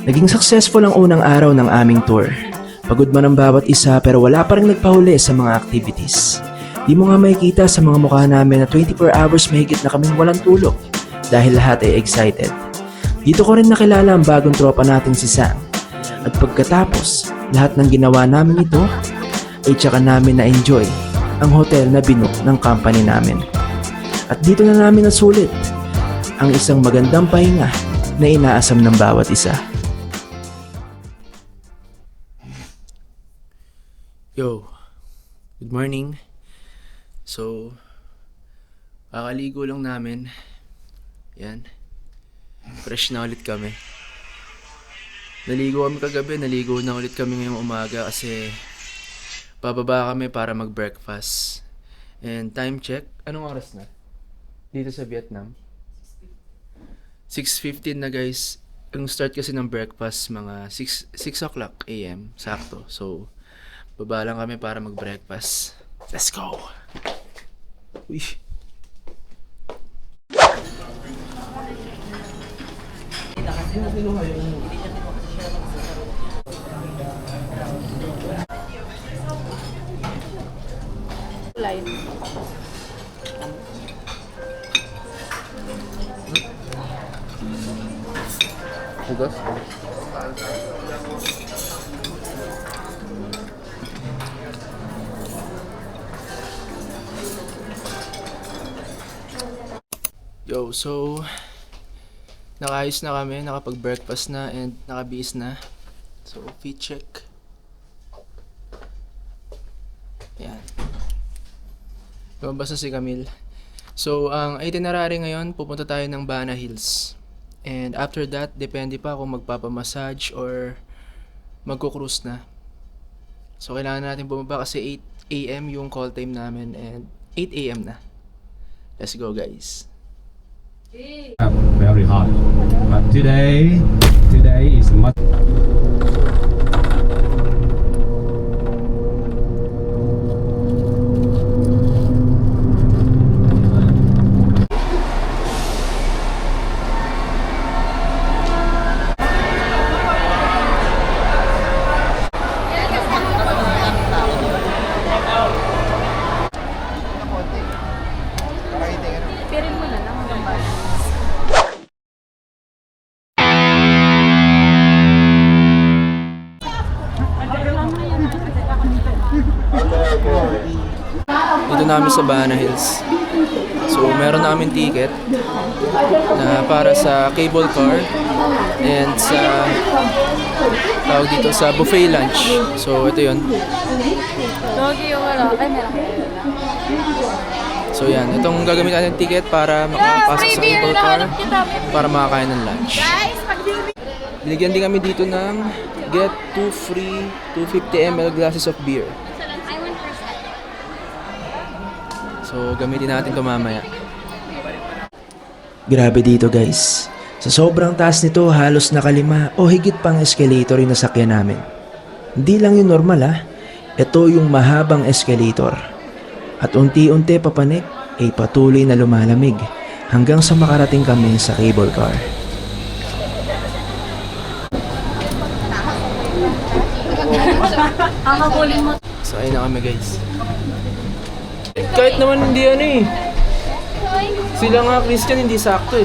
Naging successful ang unang araw ng aming tour. Pagod man ang bawat isa pero wala pa rin nagpahuli sa mga activities. Di mo nga makikita sa mga mukha namin na 24 hours mahigit na kaming walang tulog dahil lahat ay excited. Dito ko rin nakilala ang bagong tropa nating si Sam. At pagkatapos, lahat ng ginawa namin ito ay tsaka namin na-enjoy ang hotel na binook ng company namin. At dito na namin nasulit ang isang magandang pahinga na inaasam ng bawat isa. Yo, good morning. So, kakaligo lang namin. Yan. Fresh na ulit kami. Naligo kami kagabi, naligo na ulit kami ngayong umaga kasi bababa kami para mag-breakfast. And time check, anong oras na? Dito sa Vietnam? 6:15 na guys. Ang start kasi ng breakfast mga 6 o'clock AM, sakto. So, baba lang kami para mag-breakfast. Let's go! Uy! Hugas? Yo, so nakaayos na kami, nakapag-breakfast na and nakabihis na. So, fit check. Yan. Lumabas na si Camille. So, ang itinerary ngayon, pupunta tayo ng Bana Hills. And after that, depende pa kung magpapamassage or magko-cruise na. So, kailangan natin bumaba kasi 8 AM yung call time namin and 8 AM na. Let's go, guys. Very hot, but today is much. Pirin mo na lang hanggang bala. Dito namin sa Bana Hills. So, meron namin ticket na para sa cable car and sa tawag dito sa buffet lunch. So, ito yun. Doggy yung wala. Ay, meron. So, yan. Itong gagamit natin ticket para makapasok sa cable car para makakain ng lunch. Binigyan din kami dito ng get 2 free 250 ml glasses of beer. So, gamitin natin ito mamaya. Grabe dito guys. Sa sobrang taas nito, halos nakalima o higit pang escalator yung nasakyan namin. Hindi lang yung normal Ito yung mahabang escalator. At unti-unti papanik ay patuloy na lumalamig hanggang sa makarating kami sa cable car. So, ayun na kami guys. Kahit naman hindi sila nga Christian hindi sakto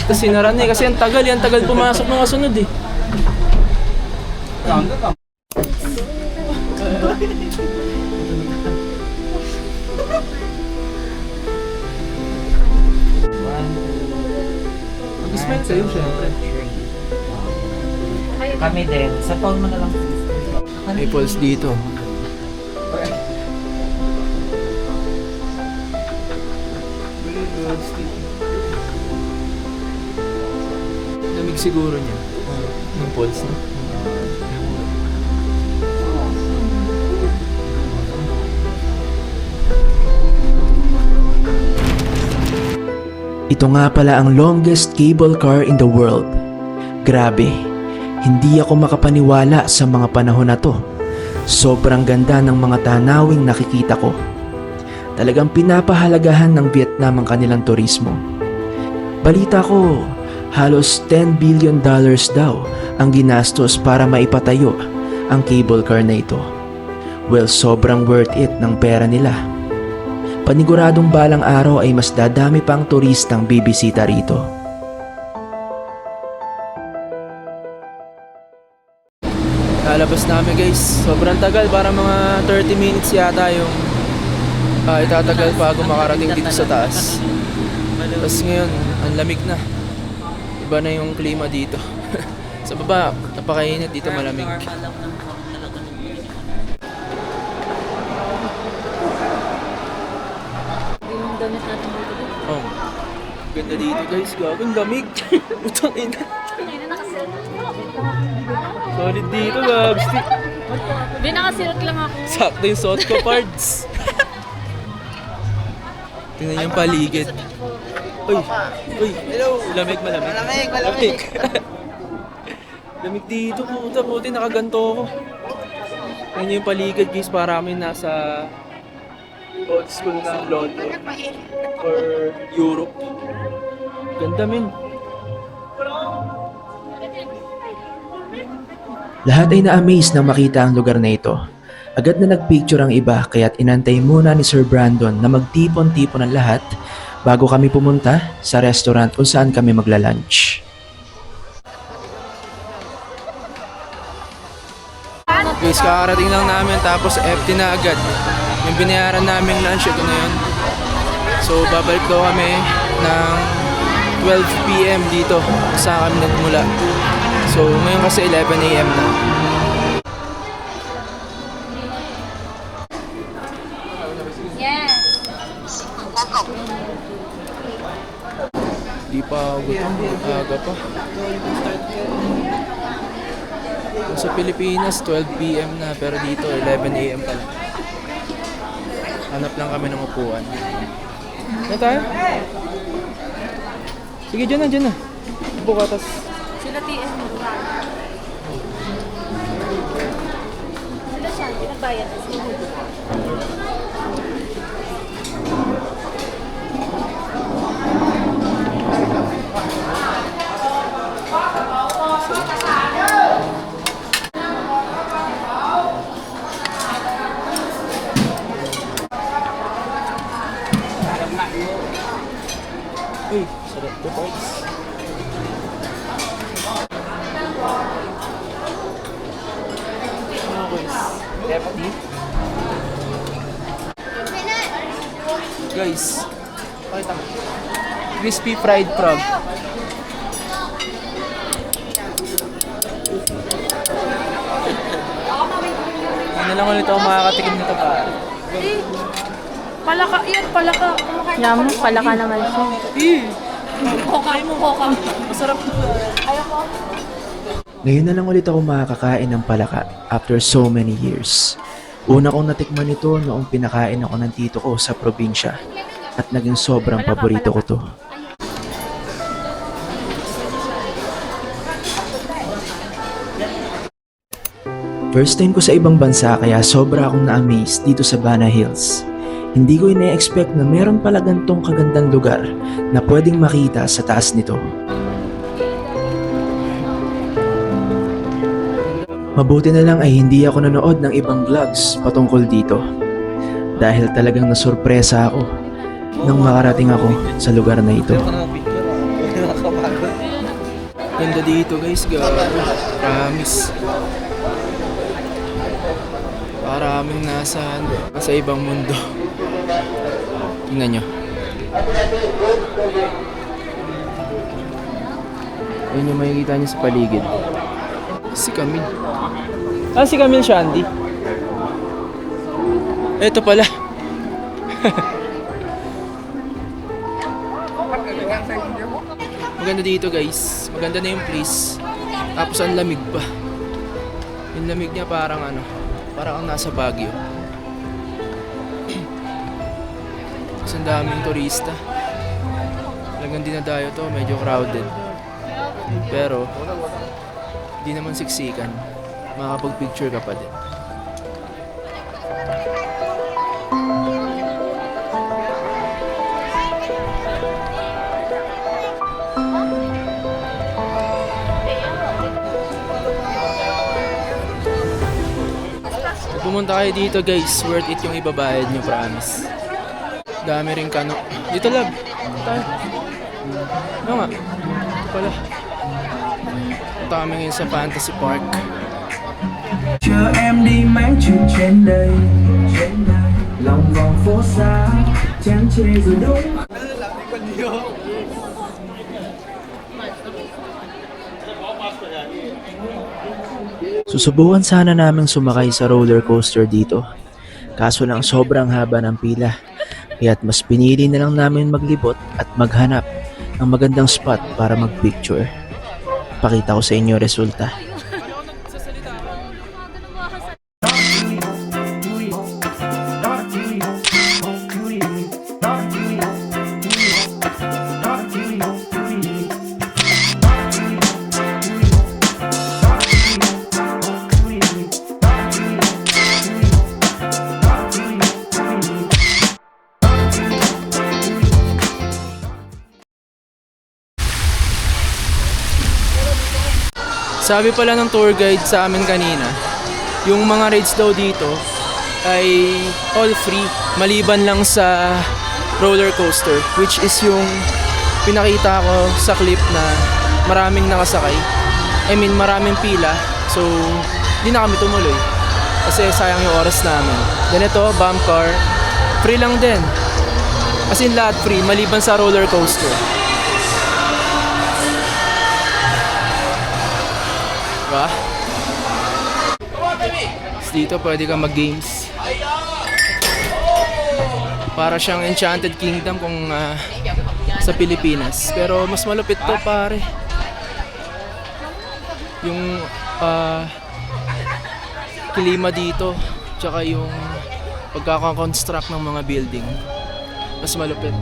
kasi sinara na kasi ang tagal pumasok ng kasunod Mag-smile sa'yo syempre. Kami din. Sa phone mo na lang. May pulse dito. Lamig siguro niya. Yung pulse na. Ito nga pala ang longest cable car in the world. Grabe, hindi ako makapaniwala sa mga panahon na to. Sobrang ganda ng mga tanawing nakikita ko. Talagang pinapahalagahan ng Vietnam ang kanilang turismo. Balita ko, Halos $10 billion daw ang ginastos para maipatayo ang cable car na ito. Well, sobrang worth it ng pera nila. Paniguradong balang araw ay mas dadami pang turistang bibisita rito. Lalabas namin guys. Sobrang tagal, para mga 30 minutes yata yung itatagal bago makarating dito sa taas. Tapos ngayon, ang lamig na. Iba na yung klima dito. Sa baba, napakainit, dito malamig. Yung damit natin dito. Oh. Ganda dito guys, gagawin lamig. Utang ina. Hindi na nakasilk. Solid dito, Gabs. Hindi nakasilk lang ako. Sakto yung suot ko, parts. Tingnan yung paligid. Uy, uy, hello. Lamig, malamig. Malamig. Lamig dito, puta, puti, nakaganto ako. Tingnan yung paligid, guys, para kami nasa old school na London or Europe. Ganda, men. Lahat ay na-amaze nang makita ang lugar na ito. Agad na nagpicture ang iba kaya't inantay muna ni Sir Brandon na magtipon-tipon ang lahat bago kami pumunta sa restaurant kung saan kami magla-lunch. Guys, kakarating lang namin tapos empty na agad. Yung binayaran namin lunch, ito na yun. So, babalik daw kami ng 12 PM dito kung saan kami nagmula. So, ngayon kasi 11 AM na. Yes. Di pa gutom, aga pa. Sa Pilipinas, 12 PM na, pero dito 11 AM pa lang. Hanap lang kami ng upuan. Na tayo? Sige, dyan na, dyan na. Upo ka, tas Sila TM mo. Sila siya, pinagbayad. uy, sarap to, parts. Guys, pakita mo. Crispy fried frog. Hindi na lang ulit ako makakatikim nito pa. Palaka, yan, palaka. Alam mo, palaka naman siya. Koka mo, koka. Masarap to. Ngayon na lang ulit ako makakakain ng palaka after so many years. Una kong natikman ito noong pinakain ako ng tito ko sa probinsya at naging sobrang paborito ko to. First time ko sa ibang bansa kaya sobra akong na-amaze dito sa Bana Hills. Hindi ko ina-expect na meron pala gantong kagandang lugar na pwedeng makita sa taas nito. Mabuti na lang ay hindi ako nanood ng ibang vlogs patungkol dito. Dahil talagang nasurpresa ako nang makarating ako sa lugar na ito. Ganda dito guys, grabe. Promise. Para kaming nasa ibang mundo. Tingnan nyo. Ayun yung makikita nyo sa paligid. Si Camille. Ah, si Camille Shandy. Eto pala. Maganda dito guys. Maganda na yung place. Tapos ang lamig pa. Yung lamig niya parang parang ang nasa Baguio. Kasi ang daming turista. Talagang dinadayo to, medyo crowded. Pero di naman siksikan. Makakapag-picture ka pa din. Pumunta kayo dito guys, worth it yung ibabayad nyo, promise. Dami rin kano. Dito lab. Tayo. Ano nga? Ito pala. Punta kami ngayon sa Fantasy Park. Chờ em đi mấy chuyện trên đây, lòng vòng phố xa chán chê rồi đúng. Susubukan sana naming sumakay sa roller coaster dito. Kaso lang sobrang haba ng pila. Kaya't mas pinili na lang namin maglibot at maghanap ng magandang spot para magpicture. Pakita ko sa inyo resulta. Sabi pala ng tour guide sa amin kanina, yung mga rides daw dito ay all free, maliban lang sa roller coaster, which is yung pinakita ko sa clip na maraming nakasakay. I mean, maraming pila, so di na kami tumuloy kasi sayang yung oras namin. Then ito, bump car, free lang din. As in lahat free, maliban sa roller coaster. Diba? Dito pwede ka mag-games. Para siyang Enchanted Kingdom kung sa Pilipinas. Pero mas malupit to pare. Yung klima dito, tsaka yung pagkakakonstruct ng mga building. Mas malupit.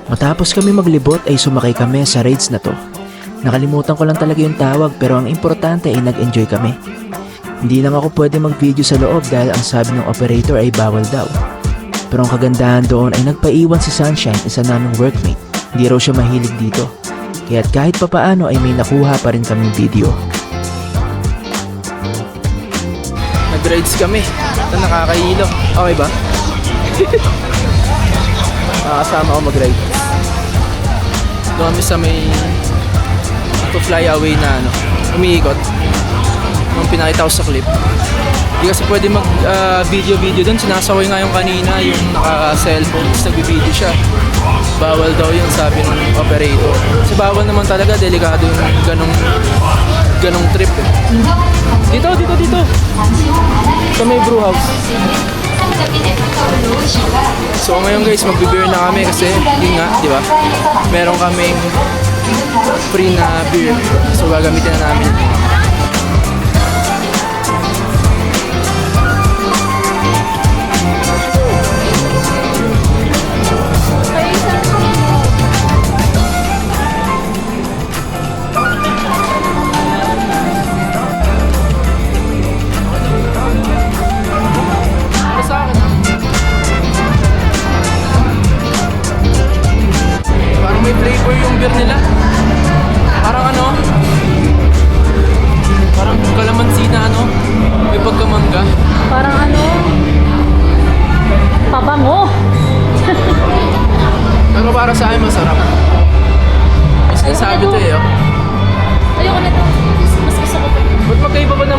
Matapos kami maglibot ay sumakay kami sa rides na to. Nakalimutan ko lang talaga yung tawag pero ang importante ay nag-enjoy kami. Hindi lang ako pwede mag-video sa loob dahil ang sabi ng operator ay bawal daw. Pero ang kagandahan doon ay nagpaiwan si Sunshine, isa naming workmate. Hindi raw siya mahilig dito. Kaya't kahit papaano ay may nakuha pa rin kaming video. Nag-rides kami. Ito nakakahilo. Okay ba? Kasama ako mag-ride. Doon kami sa may fly away na umiikot. Yung pinakita ko sa clip. Hindi kasi pwede mag video doon. Sinasaway nga yung kanina yung naka-cellphone. Tapos nagbibideo siya. Bawal daw yun, sabi ng operator. Kasi bawal naman talaga, delikado yung ganong trip eh. Dito! Sa may brew house. So ngayon guys, magbe-beer na kami kasi yun nga, di ba? Meron kaming free na beer. So gagamitin na namin. May flavor yung beer nila. Parang parang kalamansi na may pagkamangga. Parang pabango. Pero para sa akin masarap. May sinasabi to eh. Ayoko na to. Mas gusto ko pa. Ba't magkaiba ba to?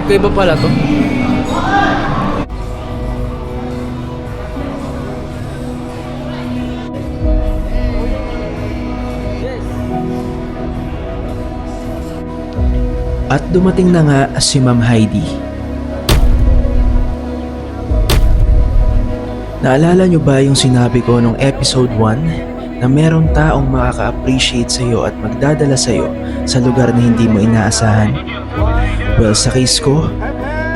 Magkaiba pala to. At dumating na nga si Ma'am Heidi. Naalala nyo ba yung sinabi ko nung episode 1 na merong taong makaka-appreciate sa'yo at magdadala sa'yo sa lugar na hindi mo inaasahan? Well, sa case ko,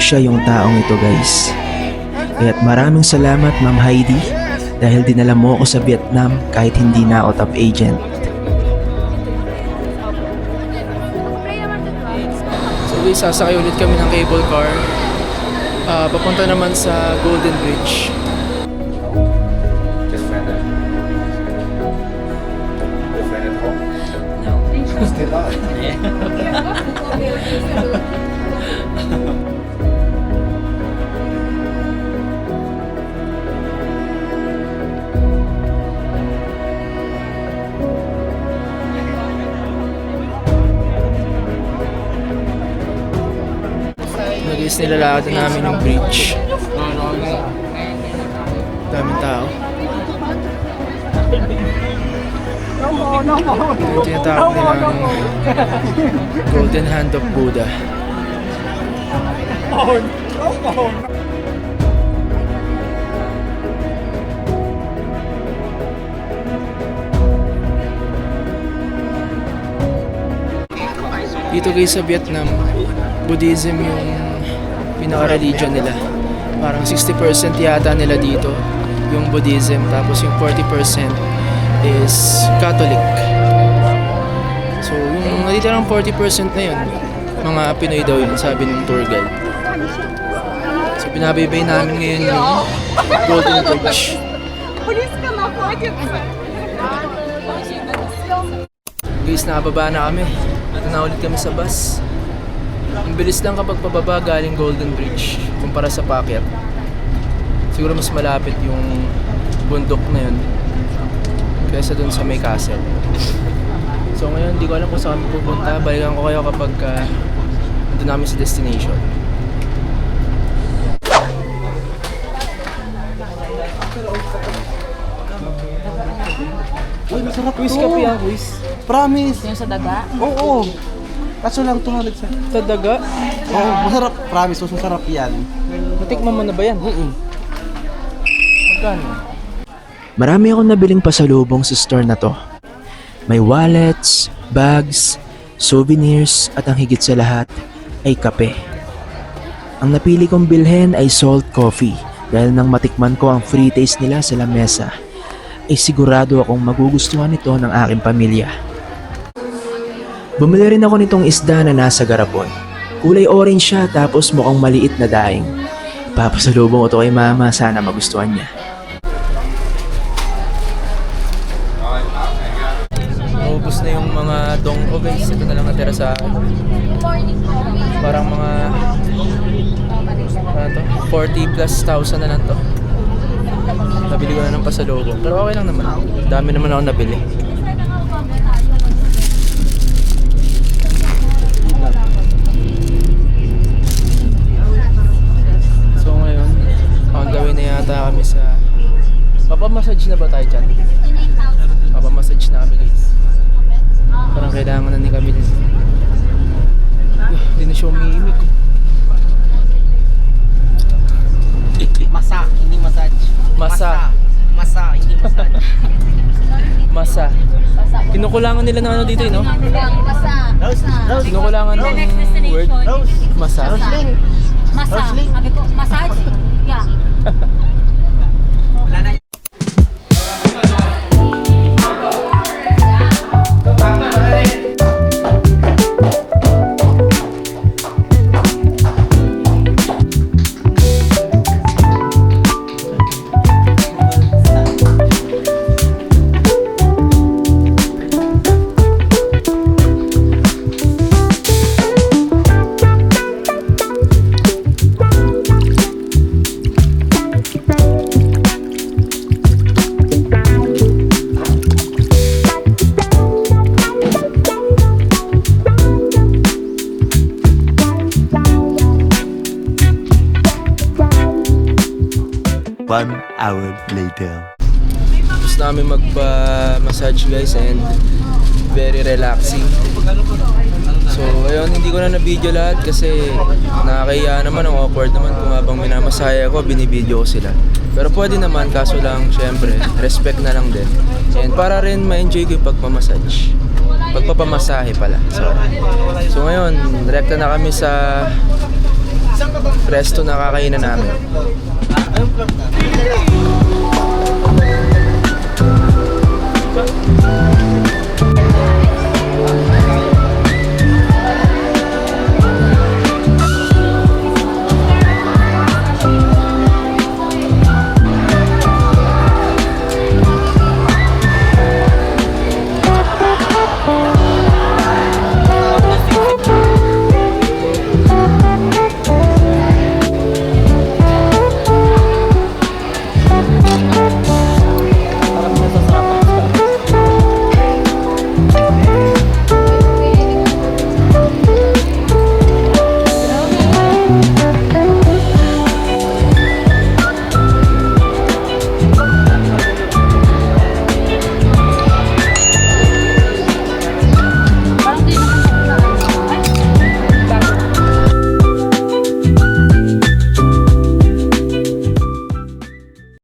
siya yung taong ito guys. Kaya't maraming salamat Ma'am Heidi dahil dinala mo ako sa Vietnam kahit hindi na ako top agent. So guys, sasakay ulit kami ng cable car. Papunta naman sa Golden Bridge. Guys, nilalakad na namin yung bridge. Daming tao. Yung tinatawag nilang Golden Hand of Buddha. Dito guys sa Vietnam, Buddhism yung pinaka-religion nila. Parang 60% yata nila dito yung Buddhism, tapos yung 40% is Catholic. So yung natitirang 40% na yun, mga Pinoy daw yun, sabi ng tour guide. So binabaybay namin ngayon yung Golden Bridge. Guys, nakababa na kami. Dito na ulit kami sa bus. Ang bilis lang kapag pababa galing Golden Bridge kumpara sa paakyat. Siguro mas malapit yung bundok na yun kaysa dun sa may castle. So ngayon, hindi ko alam kung saan kami pupunta. Balikan ko kayo kapag nandun namin sa destination. Uy, masarap Quiz to. kape ah, quiz. Promise. Yung sa daga? Oo. Kaso lang 200 sa... Sa daga? Oo, masarap. Promise, mas masarap yan. Natikman mo na ba yan? Magkano? Marami akong nabiling pasalubong sa store na to. May wallets, bags, souvenirs at ang higit sa lahat ay kape. Ang napili kong bilhin ay salt coffee dahil nang matikman ko ang free taste nila sa lamesa ay sigurado akong magugustuhan ito ng aking pamilya. Bumili rin ako nitong isda na nasa garapon. Kulay orange siya tapos mukhang maliit na daing. Papasalubong ko to kay mama, sana magustuhan niya. Naubos na yung mga dong ko guys. Ito na lang natira sa akin. Parang mga 40,000+ na lang to. Nabili ko na ng pasalubong. Pero okay lang naman. Dami naman ako nabili. So ngayon, on the way na yata kami sa... Papamassage na ba tayo dyan? Papamassage na kami guys. Parang kailangan na ni Camille. Hindi na siya umiimik. Masa, hindi massage. Masa. Masa, hindi massage. Masa. Kinukulangan nila ng ano dito eh, no? Kinukulangan ng word. Masa. Masa. Sabi ko, massage? Yeah. One hour later. Tapos namin magpa-massage guys and very relaxing. So ayun, hindi ko na na-video lahat kasi nakakahiya naman, ang awkward naman kung habang minamasaya ko, binibideo ko sila. Pero pwede naman, kaso lang syempre, respect na lang din. And para rin ma-enjoy ko yung pagpamassage. Pagpapamasahe pala. So ngayon, direkta na kami sa resto na kakainan namin.